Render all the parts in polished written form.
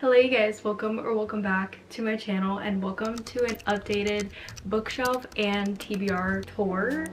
Hello you guys, welcome back to my channel and welcome to an updated bookshelf and TBR tour.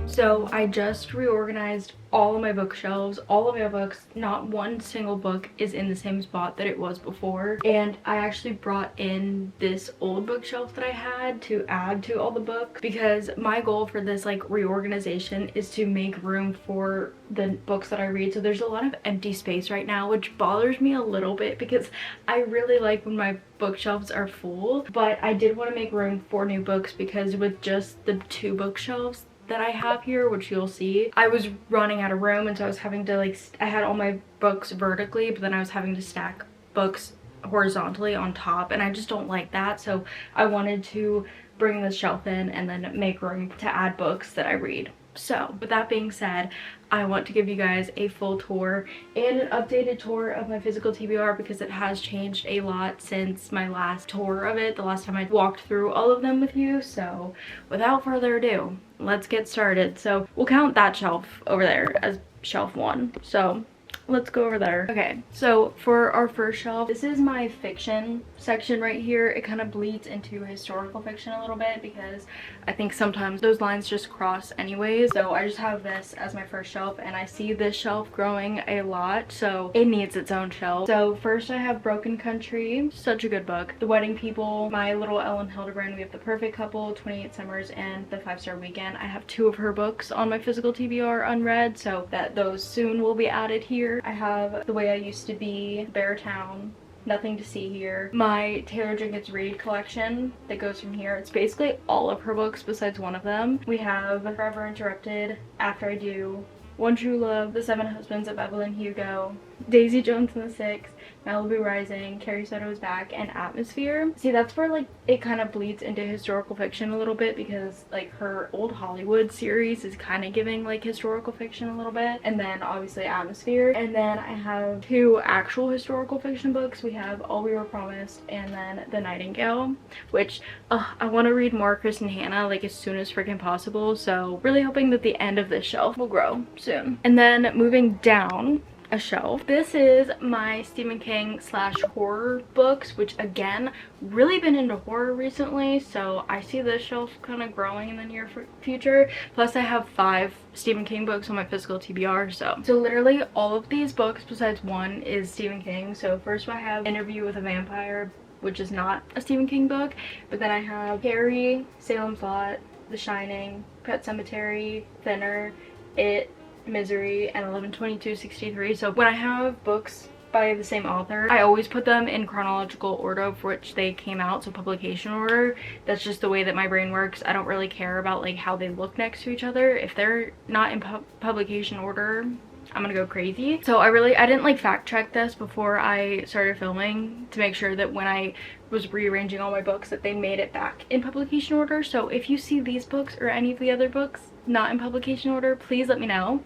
So I just reorganized all of my bookshelves, all of my books. Not one single book is in the same spot that it was before. And I actually brought in this old bookshelf that I had to add to all the books because my goal for this like reorganization is to make room for the books that I read. So there's a lot of empty space right now, which bothers me a little bit because I really like when my bookshelves are full, but I did want to make room for new books because with just the two bookshelves that I have here, which you'll see, I was running out of room, and so I was having to like I had all my books vertically, but then I was having to stack books horizontally on top, and I just don't like that. So I wanted to bring this shelf in and then make room to add books that I read. So with that being said, I want to give you guys a full tour and an updated tour of my physical TBR because it has changed a lot since my last tour of it, the last time I walked through all of them with you. So without further ado, let's get started. So we'll count that shelf over there as shelf 1. So let's go over there. Okay, so for our first shelf, this is my fiction section right here. It kind of bleeds into historical fiction a little bit because I think sometimes those lines just cross anyways. So I just have this as my first shelf, and I see this shelf growing a lot, so it needs its own shelf. So first I have Broken Country, such a good book. The Wedding People, My Little Elin Hilderbrand, We Have the Perfect Couple, 28 Summers, and The 5-Star Weekend. I have 2 of her books on my physical TBR unread, so that those soon will be added here. I have The Way I Used to Be, Beartown, Nothing to See Here, my Taylor Jenkins Reid collection that goes from here. It's basically all of her books besides one of them. We have Forever Interrupted, After I Do, One True Love, The 7 Husbands of Evelyn Hugo, Daisy Jones and the Six, Malibu Rising, Carrie Soto's Back, and Atmosphere. See, that's where like it kind of bleeds into historical fiction a little bit because like her old Hollywood series is kind of giving like historical fiction a little bit, and then obviously Atmosphere. And then I have 2 actual historical fiction books. We have All We Were Promised and then The Nightingale, which I want to read more Kristen Hannah like as soon as freaking possible, so really hoping that the end of this shelf will grow soon. And then moving down a shelf, this is my Stephen King / horror books, which again, really been into horror recently, so I see this shelf kind of growing in the near future. Plus I have 5 Stephen King books on my physical TBR, so literally all of these books besides one is Stephen King. So first I have Interview with a Vampire, which is not a Stephen King book, but then I have Carrie, Salem's Lot, The Shining, Pet Sematary, Thinner, It, Misery, and 11/22/63. So when I have books by the same author, I always put them in chronological order for which they came out, so publication order. That's just the way that my brain works. I don't really care about like how they look next to each other. If they're not in publication order, I'm gonna go crazy. So I didn't like fact check this before I started filming to make sure that when I was rearranging all my books that they made it back in publication order. So if you see these books or any of the other books not in publication order, please let me know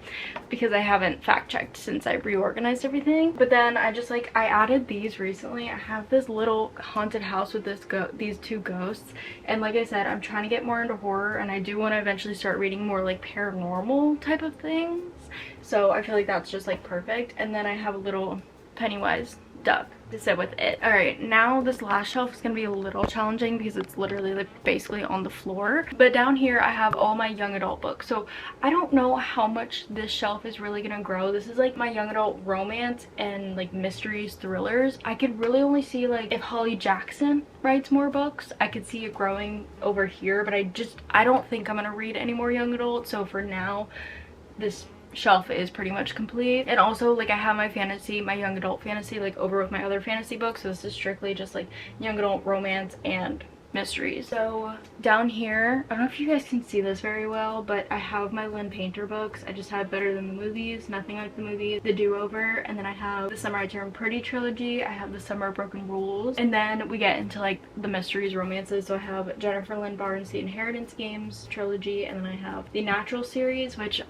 because I haven't fact checked since I reorganized everything. But then I added these recently. I have this little haunted house with these 2 ghosts, and like I said, I'm trying to get more into horror, and I do want to eventually start reading more like paranormal type of things, so I feel like that's just like perfect. And then I have a little Pennywise duck to sit with it. All right, now this last shelf is gonna be a little challenging because it's literally like basically on the floor, but down here I have all my young adult books. So I don't know how much this shelf is really gonna grow. This is like my young adult romance and like mysteries, thrillers. I could really only see like if Holly Jackson writes more books, I could see it growing over here, but I don't think I'm gonna read any more young adult. So for now, this shelf is pretty much complete. And also like I have my young adult fantasy like over with my other fantasy books, so this is strictly just like young adult romance and mysteries. So down here, I don't know if you guys can see this very well, but I have my Lynn Painter books. I just have Better Than the Movies, Nothing Like the Movies, The Do-Over, and then I have The Summer I Turned Pretty trilogy. I have The Summer of Broken Rules, and then we get into like the mysteries, romances. So I have Jennifer Lynn Barnes' The Inheritance Games trilogy, and then I have the Natural series, which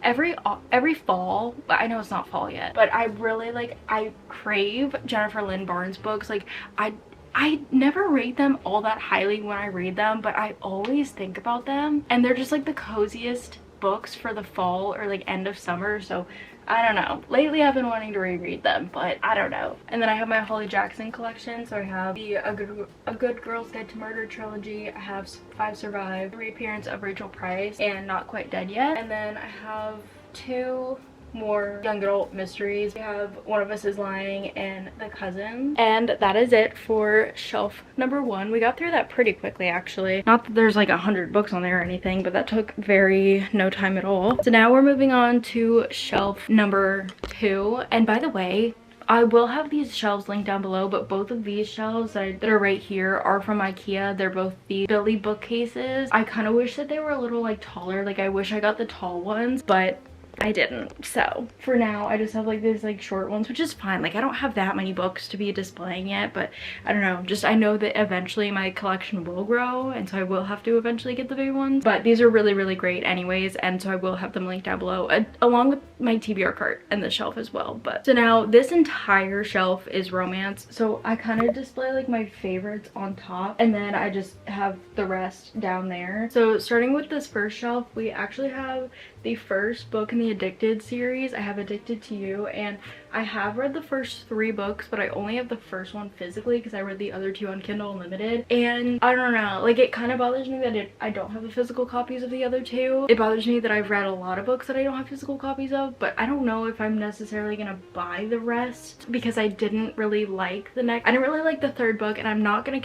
every fall, but I know it's not fall yet, but I really like, I crave Jennifer Lynn Barnes books. Like I I never rate them all that highly when I read them, but I always think about them, and they're just like the coziest books for the fall or like end of summer. So I don't know, lately I've been wanting to reread them, but I don't know. And then I have my Holly Jackson collection. So I have the A Good Girl's Guide to Murder trilogy. I have 5 Survive, the reappearance of Rachel Price, and Not Quite Dead Yet. And then I have 2 more young adult mysteries. We have One of Us is Lying and The Cousin. And that is it for shelf number 1. We got through that pretty quickly, actually. Not that there's like 100 books on there or anything, but that took no time at all. So now we're moving on to shelf number 2. And by the way, I will have these shelves linked down below, but both of these shelves that are right here are from IKEA. They're both the Billy bookcases. I kind of wish that they were a little like taller. Like I wish I got the tall ones, but I didn't. So for now I just have like these like short ones, which is fine. Like I don't have that many books to be displaying yet, but I don't know, just I know that eventually my collection will grow, and so I will have to eventually get the big ones. But these are really great anyways, and so I will have them linked down below along with my TBR cart and the shelf as well. But so now this entire shelf is romance, so I kind of display like my favorites on top, and then I just have the rest down there. So starting with this first shelf, we actually have the first book in the Addicted series. I have Addicted to You, and I have read the first 3 books, but I only have the first one physically because I read the other 2 on Kindle Unlimited. And I don't know, like it kind of bothers me that I don't have the physical copies of the other 2. It bothers me that I've read a lot of books that I don't have physical copies of, but I don't know if I'm necessarily gonna buy the rest because I didn't really like I didn't really like the 3rd book, and I'm not gonna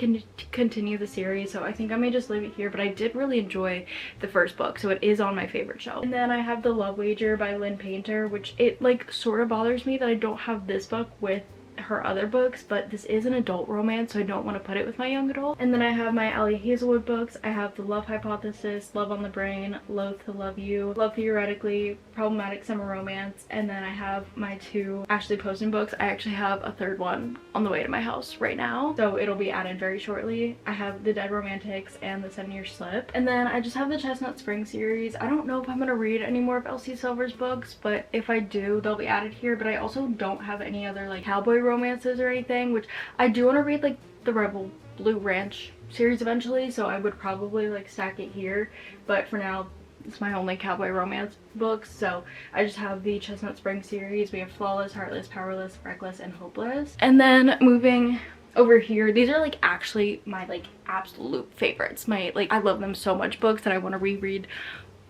continue the series, so I think I may just leave it here. But I did really enjoy the first book, so it is on my favorite shelf. And then I have The Love Wager by Lynn Painter, which it like sort of bothers me that I don't have this book with her other books, but this is an adult romance, so I don't want to put it with my young adult. And then I have my Allie Hazelwood books. I have The Love Hypothesis, Love on the Brain, Loath to Love You, Love Theoretically, Problematic Summer Romance, and then I have my 2 Ashley Poston books. I actually have a 3rd one on the way to my house right now, so it'll be added very shortly. I have The Dead Romantics and The 7-Year Slip. And then I just have the Chestnut Spring series. I don't know if I'm gonna read any more of Elsie Silver's books, but if I do, they'll be added here. But I also don't have any other like cowboy romances or anything, which I do want to read like the Rebel Blue Ranch series eventually, so I would probably like stack it here. But for now, it's my only cowboy romance books, so I just have the Chestnut Spring series. We have Flawless, Heartless, Powerless, Reckless, and Hopeless. And then moving over here, these are like actually my like absolute favorites. I love them so much books that I want to reread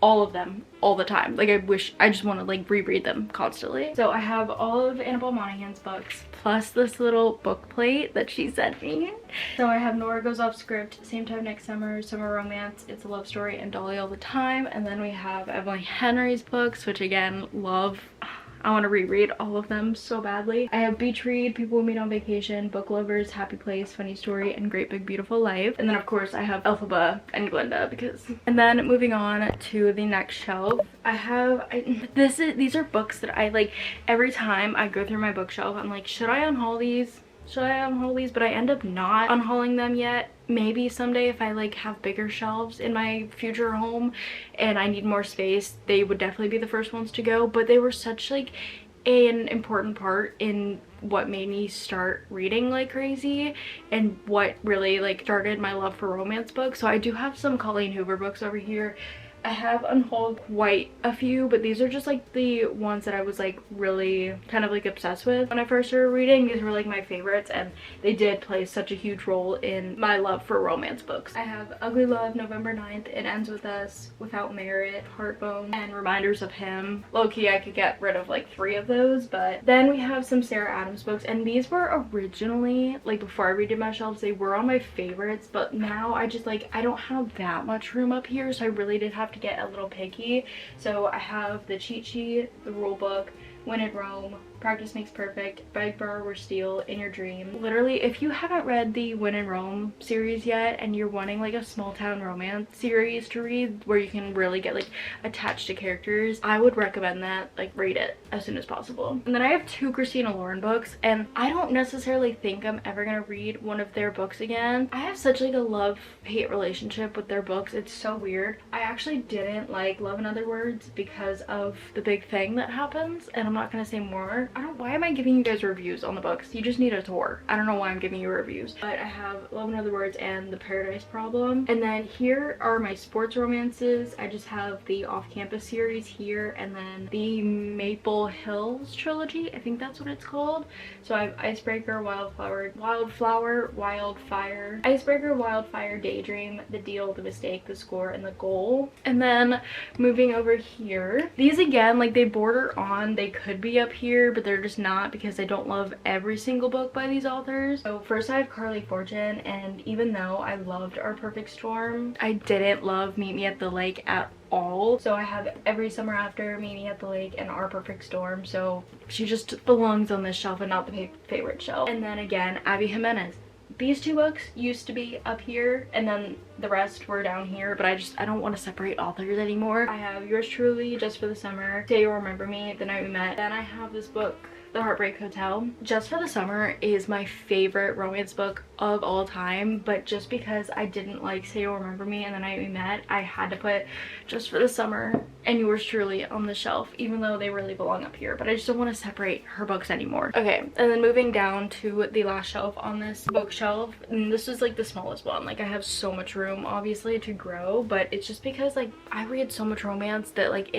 all of them all the time. Like I just want to like reread them constantly. So I have all of Annabelle Monaghan's books plus this little book plate that she sent me. So I have Nora Goes Off Script, Same Time Next Summer, Summer Romance, It's a Love Story, and Dolly All the Time. And then we have Evelyn Henry's books, which again, love. I want to reread all of them so badly. I have Beach Read, People We Meet on Vacation, Book Lovers, Happy Place, Funny Story, and Great Big Beautiful Life. And then of course I have Elphaba and Glinda because. And then moving on to the next shelf, I have these are books that I like. Every time I go through my bookshelf, I'm like, should I unhaul these? Should I unhaul these? But I end up not unhauling them yet. Maybe someday if I like have bigger shelves in my future home and I need more space, they would definitely be the first ones to go. But they were such like an important part in what made me start reading like crazy and what really like started my love for romance books. So I do have some Colleen Hoover books over here. I have unhauled quite a few, but these are just like the ones that I was like really kind of like obsessed with when I first started reading. These were like my favorites, and they did play such a huge role in my love for romance books. I have Ugly Love, November 9th, It Ends With Us, Without Merit, Heartbone, and Reminders of Him. Low-key, I could get rid of like 3 of those. But then we have some Sarah Adams books, and these were originally, like before I redid my shelves, they were on my favorites, but now I just like, I don't have that much room up here, so I really did have to get a little picky. So I have the cheat sheet, the rule book, When in Rome, Practice Makes Perfect, Beg, Borrow, or Steal, In Your Dream. Literally, if you haven't read the When in Rome series yet and you're wanting like a small town romance series to read where you can really get like attached to characters, I would recommend that. Like, read it as soon as possible. And then I have 2 Christina Lauren books, and I don't necessarily think I'm ever gonna read one of their books again. I have such like a love-hate relationship with their books. It's so weird. I actually didn't like Love in Other Words because of the big thing that happens, and I'm not gonna say more why am I giving you guys reviews on the books? You just need a tour. I don't know why I'm giving you reviews. But I have Love in Other Words and The Paradise Problem. And then here are my sports romances. I just have the Off-Campus series here, and then the Maple Hills trilogy. I think that's what it's called. So I have Icebreaker, Wildfire, Icebreaker, Wildfire, Daydream, The Deal, The Mistake, The Score, and The Goal. And then moving over here, these again, like, they border on, they could be up here, but they're just not because I don't love every single book by these authors. So first I have Carley Fortune, and even though I loved Our Perfect Storm, I didn't love Meet Me at the Lake at all. So I have Every Summer After, Meet Me at the Lake, and Our Perfect Storm. So she just belongs on this shelf and not the favorite shelf. And then again, Abby Jimenez. These two books used to be up here, and then the rest were down here, but I don't want to separate authors anymore. I have Yours Truly, Just for the Summer, Say You'll Remember Me, The Night We Met. Then I have this book, The Heartbreak Hotel. Just for the Summer is my favorite romance book of all time, but just because I didn't like Say You'll Remember Me and The Night We Met, I had to put Just for the Summer and Yours Truly on the shelf, even though they really belong up here. But I just don't want to separate her books anymore. Okay, and then moving down to the last shelf on this bookshelf, and this is like the smallest one. Like, I have so much room obviously to grow, but it's just because like I read so much romance that like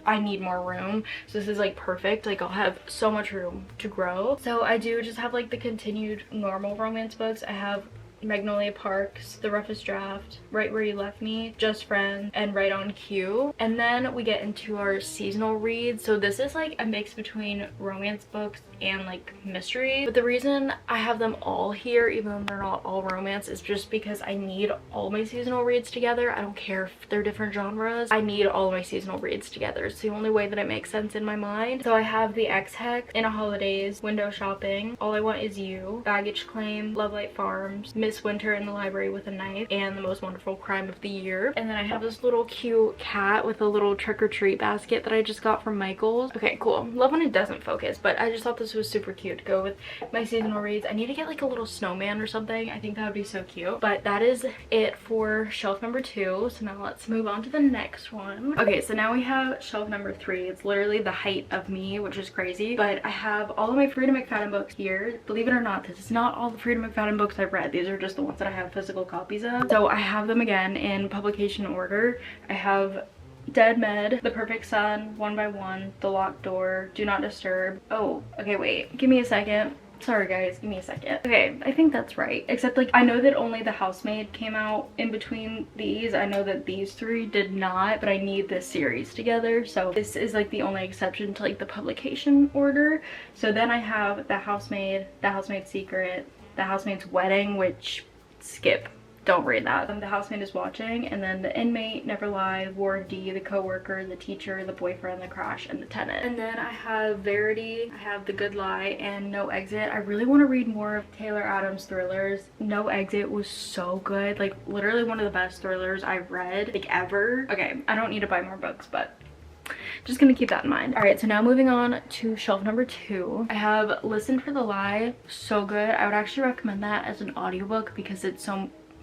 I need more room. So this is like perfect. Like, I'll have so much room to grow. So I do just have like the continued normal romance books. I have Magnolia Parks, The Roughest Draft, Right Where You Left Me, Just Friends, and Right on Cue. And then we get into our seasonal reads. So this is like a mix between romance books and like mystery. But the reason I have them all here, even though they're not all romance, is just because I need all my seasonal reads together. I don't care if they're different genres. I need all my seasonal reads together. It's the only way that it makes sense in my mind. So I have The Ex-Hex, In a Holidays, Window Shopping, All I Want Is You, Baggage Claim, Love Light Farms, Miss Winter in the Library with a Knife, and The Most Wonderful Crime of the Year. And then I have this little cute cat with a little trick-or-treat basket that I just got from Michael's. Okay, cool. Love when it doesn't focus, but I just thought this was super cute to go with my seasonal reads. I need to get like a little snowman or something. I think that would be so cute. But that is it for shelf number 2. So now let's move on to the next one. Okay, so now we have shelf number 3. It's literally the height of me, which is crazy. But I have all of my Frida McFadden books here. Believe it or not, this is not all the Frida McFadden books I've read. These are just the ones that I have physical copies of. So I have them again in publication order. I have Dead Med, The Perfect Sun, One by One, The Locked Door, Do Not Disturb. Oh, okay, wait. Give me a second. Sorry guys, give me a second. Okay, I think that's right. Except like I know that only The Housemaid came out in between these. I know that these 3 did not, but I need this series together. So this is like the only exception to like the publication order. So then I have The Housemaid, The Housemaid's Secret, The Housemaid's Wedding, which skip. Don't read that. The Housemaid Is Watching, and then The Inmate, Never Lie, Ward D, The Coworker, The Teacher, The Boyfriend, The Crash, and The Tenant. And then I have Verity, I have The Good Lie, and No Exit. I really want to read more of Taylor Adams' thrillers. No Exit was so good. Like, literally one of the best thrillers I've read, like, ever. Okay, I don't need to buy more books, but just gonna keep that in mind. All right, so now moving on to shelf number 2. I have Listen for the Lie. So good. I would actually recommend that as an audiobook because it's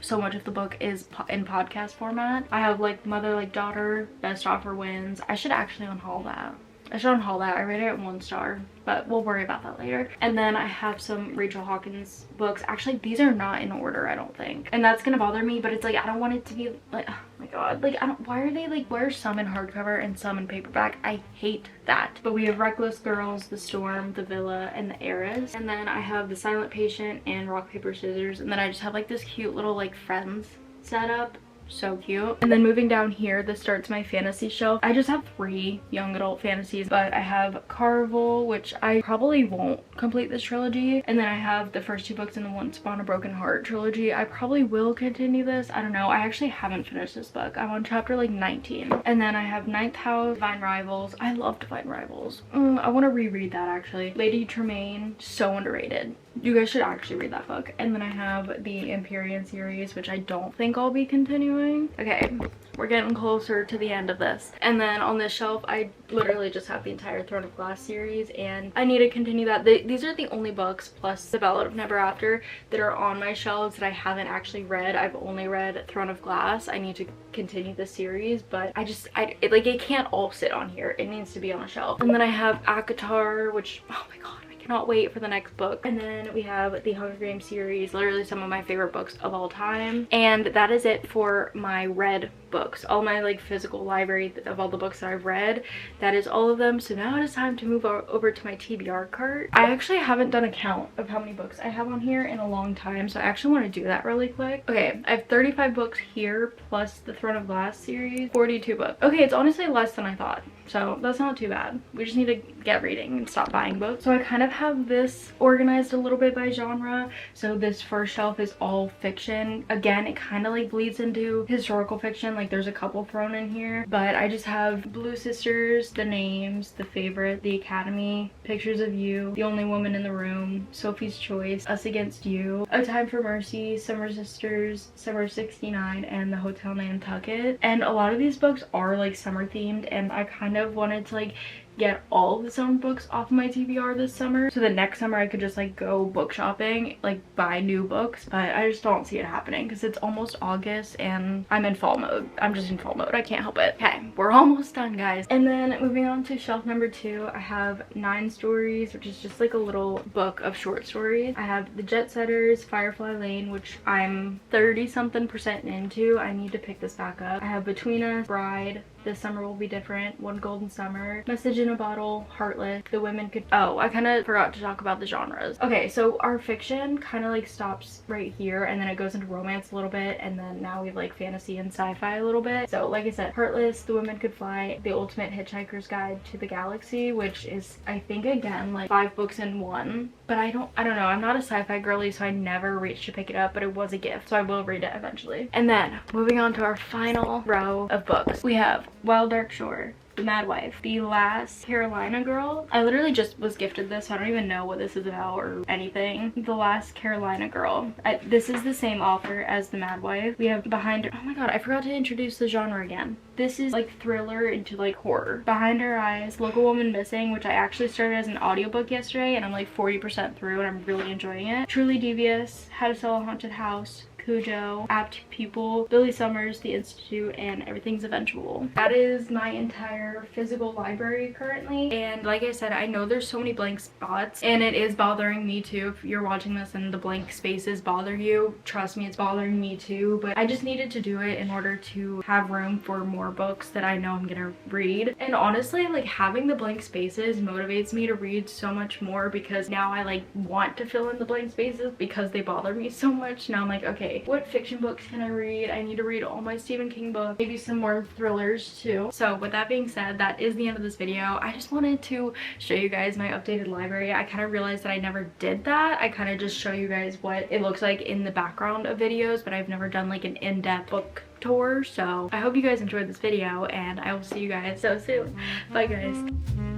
so much of the book is in podcast format. I have like Mother Like Daughter, Best Offer Wins. I should actually unhaul that. I rated it 1 star, but we'll worry about that later. And then I have some Rachel Hawkins books. Actually, these are not in order, I don't think. And that's gonna bother me, but it's like, I don't want it to be like, oh my god. Like, why are some in hardcover and some in paperback? I hate that. But we have Reckless Girls, The Storm, The Villa, and The Heiress. And then I have The Silent Patient and Rock, Paper, Scissors. And then I just have like this cute little like Friends setup. So cute. And then moving down here, this starts my fantasy shelf. I just have 3 young adult fantasies, but I have Carvel, which I probably won't complete this trilogy, and then I have the first 2 books in the Once Upon a Broken Heart trilogy. I probably will continue this. I don't know. I actually haven't finished this book. I'm on chapter like 19. And then I have Ninth House, Divine Rivals. I love Divine Rivals. I want to reread that actually. Lady Tremaine, so underrated. You guys should actually read that book. And then I have the Empyrean series, which I don't think I'll be continuing. Okay, we're getting closer to the end of this. And then on this shelf, I literally just have the entire Throne of Glass series, and I need to continue that. These are the only books, plus The Ballad of Never After, that are on my shelves that I haven't actually read. I've only read Throne of Glass. I need to continue the series, but it can't all sit on here. It needs to be on a shelf. And then I have ACOTAR, which, oh my god, cannot wait for the next book. And then we have the Hunger Games series, literally some of my favorite books of all time. And that is it for my read books, all my like physical library of all the books that I've read. That is all of them. So now it is time to move over to my TBR cart. I actually haven't done a count of how many books I have on here in a long time, so I actually want to do that really quick. Okay, I have 35 books here plus the Throne of Glass series, 42 books. Okay, it's honestly less than I thought, so that's not too bad. We just need to get reading and stop buying books. So I kind of have this organized a little bit by genre. So this first shelf is all fiction. Again, it kind of like bleeds into historical fiction, like there's a couple thrown in here, but I just have Blue Sisters, The Names, The Favorite, The Academy, Pictures of You, The Only Woman in the Room, Sophie's Choice, Us Against You, A Time for Mercy, Summer Sisters, Summer 69, and The Hotel Nantucket. And a lot of these books are like summer themed, and I kind of wanted to like get all of the summer books off of my TBR this summer, so the next summer I could just like go book shopping, like buy new books, but I just don't see it happening because it's almost August and I'm in fall mode. I'm just in fall mode. I can't help it. Okay, we're almost done, guys. And then moving on to shelf number 2, I have 9 Stories, which is just like a little book of short stories. I have The Jet Setters, Firefly Lane, which I'm 30-something% into. I need to pick this back up. I have Between Us, Bride, This Summer Will Be Different, One Golden Summer, Message in a Bottle, Heartless, The Women Could... Oh, I kind of forgot to talk about the genres. Okay, so our fiction kind of like stops right here, and then it goes into romance a little bit, and then now we have like fantasy and sci-fi a little bit. So like I said, Heartless, The Women Could Fly, The Ultimate Hitchhiker's Guide to the Galaxy, which is, I think, again, like 5 books in one. But I don't know. I'm not a sci-fi girly, so I never reached to pick it up, but it was a gift, so I will read it eventually. And then moving on to our final row of books, we have Wild Dark Shore, The Mad Wife, The Last Carolina Girl. I literally just was gifted this, so I don't even know what this is about or anything. The Last Carolina Girl. This is the same author as The Mad Wife. We have Behind Her... Oh my god, I forgot to introduce the genre again. This is like thriller into like horror. Behind Her Eyes, Local Woman Missing, which I actually started as an audiobook yesterday, and I'm like 40% through and I'm really enjoying it. Truly Devious, How to Sell a Haunted House, Cujo, Apt Pupil, Billy Summers, The Institute, and Everything's Eventual. That is my entire physical library currently, and like I said, I know there's so many blank spots, and it is bothering me too. If you're watching this and the blank spaces bother you, trust me, it's bothering me too, but I just needed to do it in order to have room for more books that I know I'm gonna read. And honestly, like having the blank spaces motivates me to read so much more, because now I like want to fill in the blank spaces because they bother me so much. Now I'm like, okay, what fiction books can I read? I need to read all my Stephen King books, maybe some more thrillers too. So with that being said, that is the end of this video. I just wanted to show you guys my updated library. I kind of realized that I never did that. I kind of just show you guys what it looks like in the background of videos, but I've never done like an in-depth book tour. So I hope you guys enjoyed this video, and I will see you guys so soon. Bye guys.